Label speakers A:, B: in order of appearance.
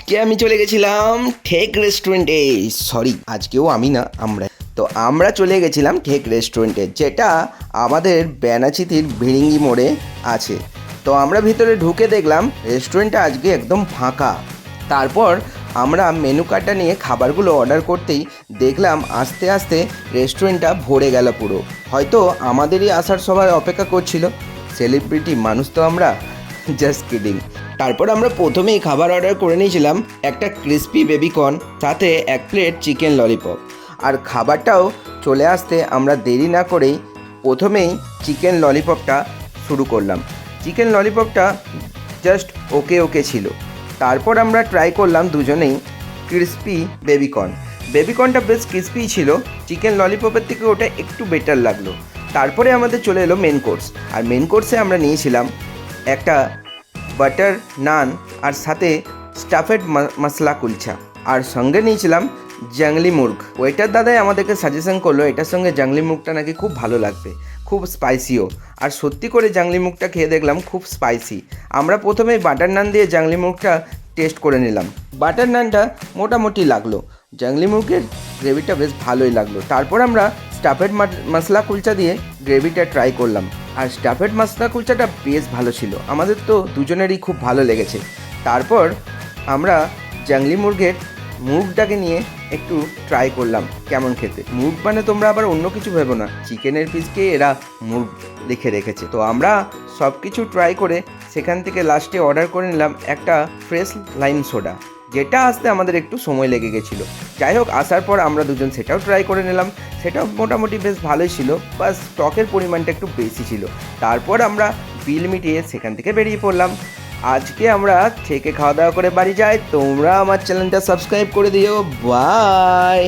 A: আজকে আমি চলে গেছিলাম ঠেক রেস্টুরেন্টে। সরি, আজকেও আমি না, আমরা চলে গেছিলাম ঠেক রেস্টুরেন্টে, যেটা আমাদের ব্যানাচিতির ভিড়িঙ্গি মোড়ে আছে। তো আমরা ভিতরে ঢুকে দেখলাম রেস্টুরেন্টটা আজকে একদম ফাঁকা। তারপর আমরা মেনু কার্ডটা নিয়ে খাবারগুলো অর্ডার করতেই দেখলাম আস্তে আস্তে রেস্টুরেন্টটা ভরে গেল পুরো। হয়তো আমাদেরই আসার সবাই অপেক্ষা করছিল। সেলিব্রিটি মানুষ তো আমরা, জাস্ট কিডিং। তারপর আমরা প্রথমেই খাবার অর্ডার করে নিয়েছিলাম একটা ক্রিস্পি বেবিকর্ন, সাথে এক প্লেট চিকেন ললিপপ। আর খাবারটাও চলে আসতে আমরা দেরি না করেই প্রথমেই চিকেন ললিপপটা শুরু করলাম। চিকেন ললিপপটা জাস্ট ওকে ওকে ছিল। তারপর আমরা ট্রাই করলাম দুজনেই ক্রিস্পি বেবিকর্ন। বেবিকর্নটা বেশ ক্রিস্পি ছিল, চিকেন ললিপপের থেকে ওটা একটু বেটার লাগলো। তারপরে আমাদের চলে এলো মেন কোর্স। আর মেন কোর্সে আমরা নিয়েছিলাম একটা বাটার নান, আর সাথে স্টাফেড মশলা কুলচা, আর সঙ্গে নিয়েছিলাম জাংলি মুর্গ। ওয়েটার দাদাই আমাদেরকে সাজেশন করলো এটার সঙ্গে জাংলি মুর্গটা নাকি খুব ভালো লাগবে, খুব স্পাইসিও। আর সত্যি করে জাংলি মুর্গটা খেয়ে দেখলাম খুব স্পাইসি। আমরা প্রথমে বাটার নান দিয়ে জাংলি মুর্গটা টেস্ট করে নিলাম। বাটার নানটা মোটামুটি লাগলো, জাংলি মুর্গের গ্রেভিটা বেশ ভালোই লাগলো। তারপর আমরা স্টাফেড মশলা কুলচা দিয়ে গ্রেভিটা ট্রাই করলাম। আর স্টাফেড মশলা কুলচাটা বেশ ভালো ছিল, আমাদের তো দুজনেরই খুব ভালো লেগেছে। তারপর আমরা জাংলি মুর্গের মুর্গটাকে নিয়ে একটু ট্রাই করলাম কেমন খেতে। মুর্গ মানে তোমরা আবার অন্য কিছু ভেবো না, চিকেনের পিসকে এরা মুর্গ লিখে রেখেছে। তো আমরা সব কিছু ট্রাই করে সেখান থেকে লাস্টে অর্ডার করে নিলাম একটা ফ্রেশ লাইম সোডা, যেটা আসতে আমাদের একটু সময় লেগে গেছিলো। যাই হোক, আসার পর আমরা দুজন সেটাও ট্রাই করে নিলাম, সেটাও মোটামুটি বেশ ভালোই ছিল, বাস স্টকের পরিমাণটা একটু বেশি ছিল। তারপর আমরা বিল মিটিয়ে সেখান থেকে বেরিয়ে পড়লাম। আজকে আমরা থেকে খাওয়া দাওয়া করে বাড়ি যাই। তোমরা আমার চ্যানেলটা সাবস্ক্রাইব করে দিও। বাই।